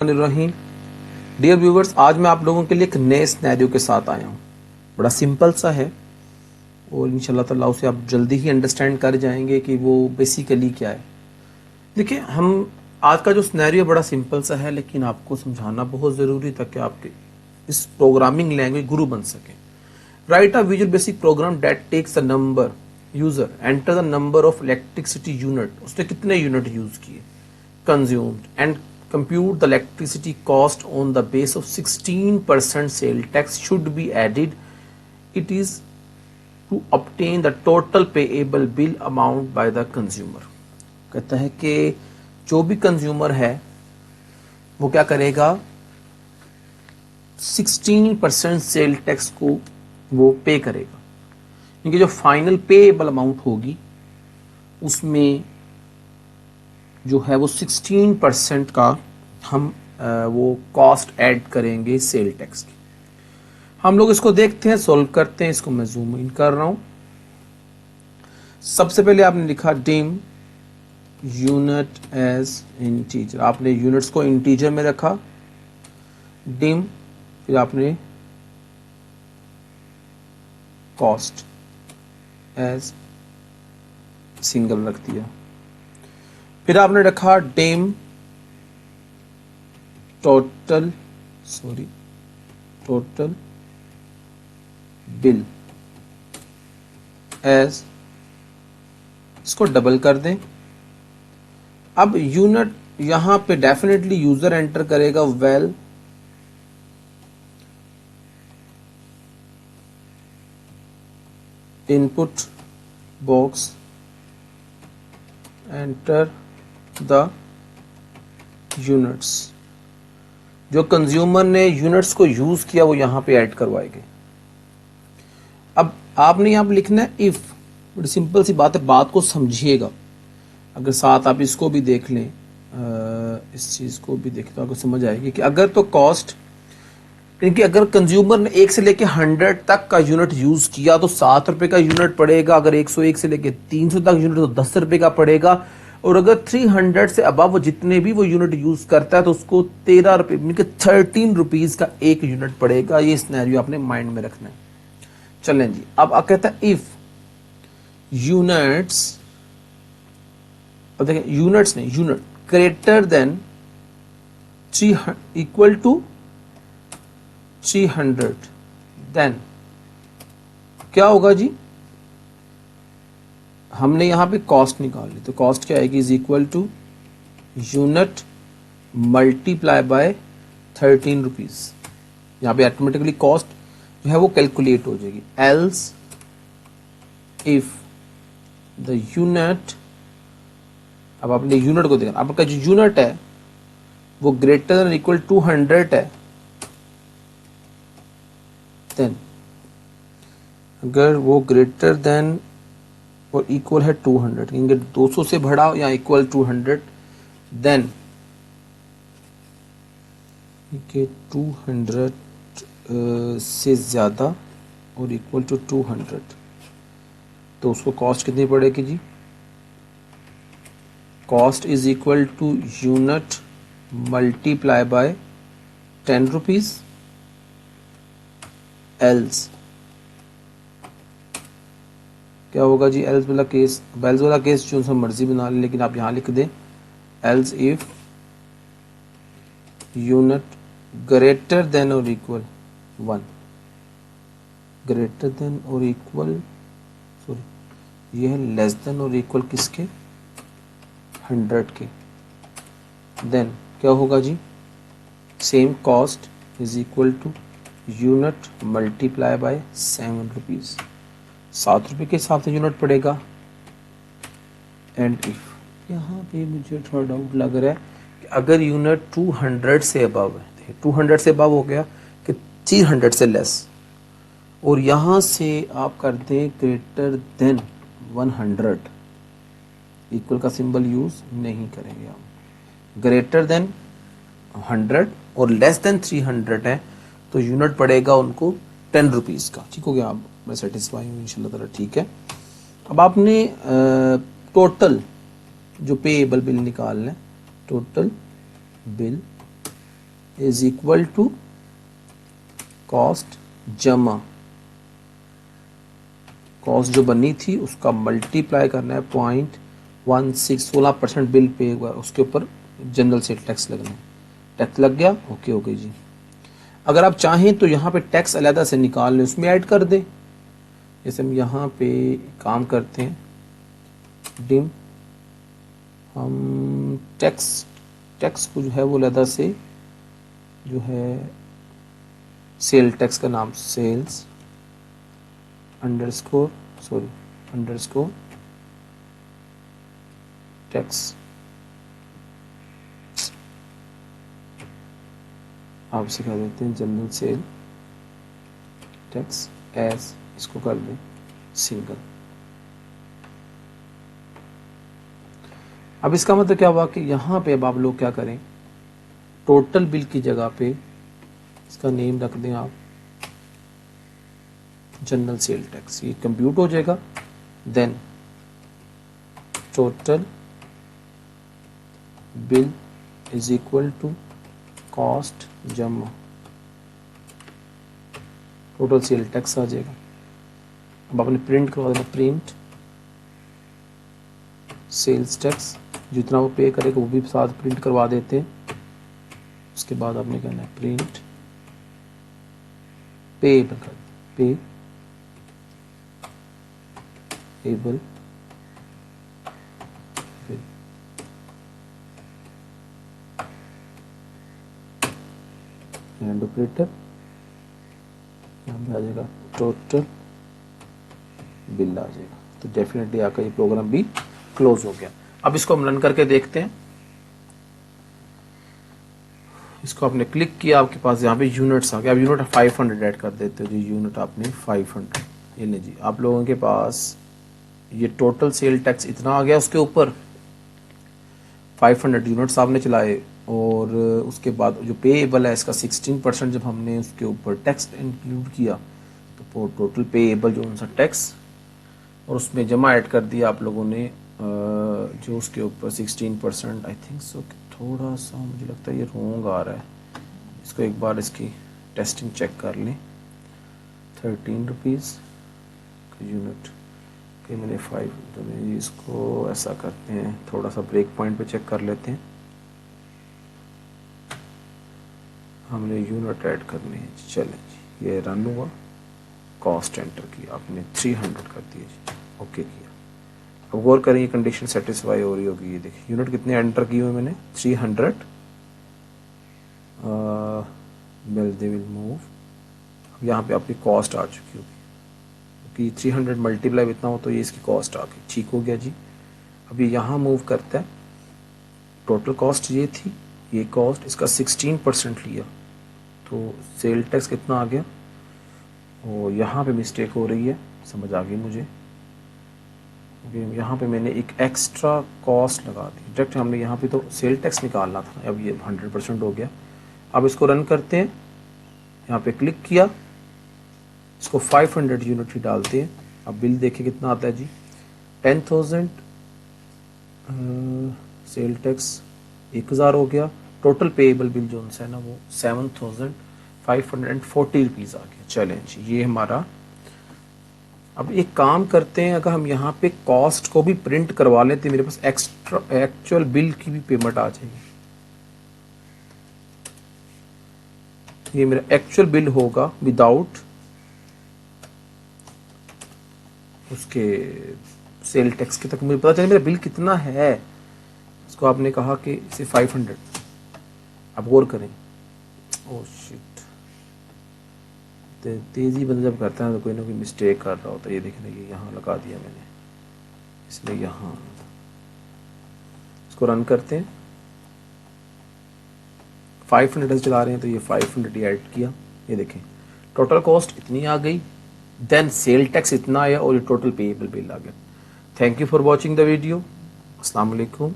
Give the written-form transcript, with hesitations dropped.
रहीम। Dear viewers, आज मैं आप लोगों के लिए एक नए सिनेरियो के साथ आया हूँ। बड़ा सिंपल सा है और इंशाल्लाह ताला उसे आप जल्दी ही अंडरस्टैंड कर जाएंगे कि वो बेसिकली क्या है। देखिए, हम आज का जो सिनेरियो बड़ा सिंपल सा है, लेकिन आपको समझाना बहुत ज़रूरी ताकि आपके इस प्रोग्रामिंग लैंग्वेज गुरु बन सकें। Write a visual basic program that takes a number user enter the number of electricity unit, उसने कितने यूनिट यूज किए, consumed, and compute the electricity cost on the base of 16% sale tax should be added. It is to obtain the total payable bill amount by the consumer. कहता है कि जो भी consumer है वो क्या करेगा, 16% सेल टैक्स को वो पे करेगा, क्योंकि जो फाइनल पेएबल अमाउंट होगी उसमें जो है वो 16% का हम वो कॉस्ट ऐड करेंगे सेल टैक्स की। हम लोग इसको देखते हैं, सॉल्व करते हैं। इसको मैं जूम इन कर रहा हूं। सबसे पहले आपने लिखा डिम यूनिट एज इंटीजर, आपने यूनिट्स को इंटीजर में रखा। डिम, फिर आपने कॉस्ट एज सिंगल रख दिया। फिर आपने रखा डिम टोटल बिल एज, इसको डबल कर दें। अब यूनिट यहां पे डेफिनेटली यूजर एंटर करेगा well input box enter the units. जो कंज्यूमर ने यूनिट्स को यूज किया वो यहां पे ऐड करवाएंगे। अब आपने यहां पे लिखना है इफ, बड़ी सिंपल सी बात है, बात को समझिएगा। अगर साथ आप इसको भी देख लें, इस चीज को भी देखें तो आपको समझ आएगी कि अगर तो कॉस्ट, क्योंकि अगर कंज्यूमर ने 1 से लेके 100 तक का यूनिट यूज किया तो 7 रुपए का यूनिट पड़ेगा। अगर 101 से लेके 300 तक यूनिट तो 10 रुपए का पड़ेगा। और अगर 300 से अबव जितने भी वो यूनिट यूज करता है तो उसको 13 रुपए, मतलब 13 रुपीज का एक यूनिट पड़ेगा। ये सिनेरियो आपने माइंड में रखना है। चलें जी, अब कहता है इफ यूनिट्स, अब देखें यूनिट्स नहीं, unit greater than 3 equal to 300, then क्या होगा जी, हमने यहां पे कॉस्ट निकाल ली तो कॉस्ट क्या आएगी, is equal to unit multiply by 13 rupees. यहां पे ऑटोमेटिकली कॉस्ट जो है वो कैलकुलेट हो जाएगी। एल्स इफ द यूनिट, अब आपने यूनिट को देखना, आपका जो यूनिट है वो ग्रेटर देन इक्वल टू 100 है, देन अगर वो ग्रेटर देन और इक्वल है 200, क्योंकि 200 से बढ़ा या इक्वल 200, देन 200 से ज्यादा और इक्वल टू 200 तो उसको कॉस्ट कितनी पड़ेगी जी, cost is equal to unit multiply by 10 rupees. Else क्या होगा जी, एल्स वाला केस, एल्स वाला केस जो सा मर्जी बना ले, लेकिन आप यहां लिख दें else if unit greater then और इक्वल 1, ग्रेटर देन और इक्वल, सॉरी ये है लेस देन और इक्वल किसके, 100 के, देन क्या होगा जी, same cost is equal to unit multiply by 7 rupees. 7 रुपए के हिसाब से यूनिट पड़ेगा। एंड इफ, यहाँ पे मुझे थोड़ा डाउट लग रहा है कि अगर यूनिट 200 से अबव है, 200 से अबव हो गया कि 300 से लेस, और यहाँ से आप कर दें ग्रेटर देन 100, इक्वल का सिंबल यूज नहीं करेंगे हम। ग्रेटर देन 100 और लेस देन 300 है तो यूनिट पड़ेगा उनको 10 रुपीज का। ठीक हो गया, आप मैं सेटिस्फाई हूँ इंशाल्लाह ताला। ठीक है, अब आपने टोटल जो पेएबल बिल निकालना है, total bill is equal to cost जमा कॉस्ट जो बनी थी उसका मल्टीप्लाई करना है 0.16 बिल पे हुआ, उसके ऊपर जनरल सेल टैक्स लगना है। टैक्स लग गया, ओके ओके जी। अगर आप चाहें तो यहाँ पे टैक्स अलहदा से निकाल लें, उसमें ऐड कर दें। जैसे हम यहाँ पे काम करते हैं, डिम हम टैक्स को जो है वो अलहदा से जो है सेल टैक्स का नाम सेल्स अंडरस्कोर टैक्स, आप सिखा देते हैं जनरल सेल टैक्स एज, इसको कर दें सिंगल। अब इसका मतलब क्या हुआ कि यहाँ पे अब आप लोग क्या करें, टोटल बिल की जगह पे इसका नेम रख दें आप जनरल सेल टैक्स, ये कंप्यूट हो जाएगा। Then total bill is equal to cost जमा टोटल सेल टैक्स आ जाएगा। अब आपने प्रिंट करवा देना, प्रिंट सेल्स टैक्स, जितना वो पे करेगा वो भी साथ प्रिंट करवा देते हैं। उसके बाद आपने कहना है प्रिंट पेएबल कर, पेएबल एंड ऑपरेटर, यहाँ पे आ जाएगा टोटल बिल आ जाएगा। तो डेफिनेटली आपका ये प्रोग्राम भी क्लोज हो गया। अब इसको हम रन करके देखते हैं। इसको आपने क्लिक किया, आपके पास यहाँ पे यूनिट्स आ गया। अब यूनिट 500 ऐड कर देते हो जी, यूनिट आपने 500 ये ले जी। आप लोगों के पास ये टोटल सेल टैक्स इतना आ गया, उसके ऊपर 500 यूनिट्स आपने चलाए, और उसके बाद जो पेएबल है इसका 16% जब हमने उसके ऊपर टैक्स इंक्लूड किया तो टोटल पेएबल जो उनका टैक्स, और उसमें जमा ऐड कर दिया आप लोगों ने जो उसके ऊपर 16%। आई थिंक सो थोड़ा सा मुझे लगता है ये रॉन्ग आ रहा है, इसको एक बार इसकी टेस्टिंग चेक कर लें। 13 रुपीज़ यूनिट कि मैंने 5, तो मैं इसको ऐसा करते हैं, थोड़ा सा ब्रेक पॉइंट पे चेक कर लेते हैं। हमने यूनिट ऐड करने हैं, चलें जी। ये रन हुआ, कॉस्ट एंटर किया आपने 300 कर दिया जी, ओके किया। अब गौर करें, ये कंडीशन सेटिस्फाई हो रही होगी। ये देखिए यूनिट कितने एंटर किए हुए मैंने, 300 बिल दे विल मूव। अब यहाँ पे आपकी कॉस्ट आ चुकी होगी, क्योंकि 300 मल्टीप्लाई इतना हो तो ये इसकी कॉस्ट आ गई, ठीक हो गया जी। अब ये यहाँ मूव करता है, टोटल कॉस्ट ये थी, ये कॉस्ट इसका 16% लिया, तो सेल टैक्स कितना आ गया। और यहाँ पे मिस्टेक हो रही है, समझ आ गई मुझे, क्योंकि यहाँ पे मैंने एक एक्स्ट्रा कॉस्ट लगा दी। डायरेक्ट हमने यहाँ पे तो सेल टैक्स निकालना था, अब ये 100% हो गया। अब इसको रन करते हैं, यहाँ पे क्लिक किया, इसको 500 यूनिट ही डालते हैं। अब बिल देखिए कितना आता है जी, 10,000 सेल टैक्स 1000 हो गया। टोटल पेएबल बिल जो है ना वो 7,540 रुपीज़ आ गया। चलें जी, ये हमारा। अब एक काम करते हैं, अगर हम यहाँ पे कॉस्ट को भी प्रिंट करवा लेते हैं, मेरे पास एक्स्ट्रा एक्चुअल बिल की भी पेमेंट आ जाएगी। ये मेरा एक्चुअल बिल होगा विदाउट उसके सेल टैक्स के, तक मुझे पता चले मेरा बिल कितना है। इसको आपने कहा कि इसे 500, अब गौर करें, ओह शिट, तेजी बंदा जब करता है तो कोई ना कोई मिस्टेक कर रहा होता है। ये देखने की यहाँ लगा दिया मैंने, इसलिए यहाँ इसको रन करते हैं। 500 चला रहे हैं तो ये 500 ऐड किया, ये देखें टोटल कॉस्ट इतनी आ गई, देन सेल टैक्स इतना आया, और ये टोटल पेएबल बिल आ गया। Thank you for watching the video. अस्सलाम वालेकुम।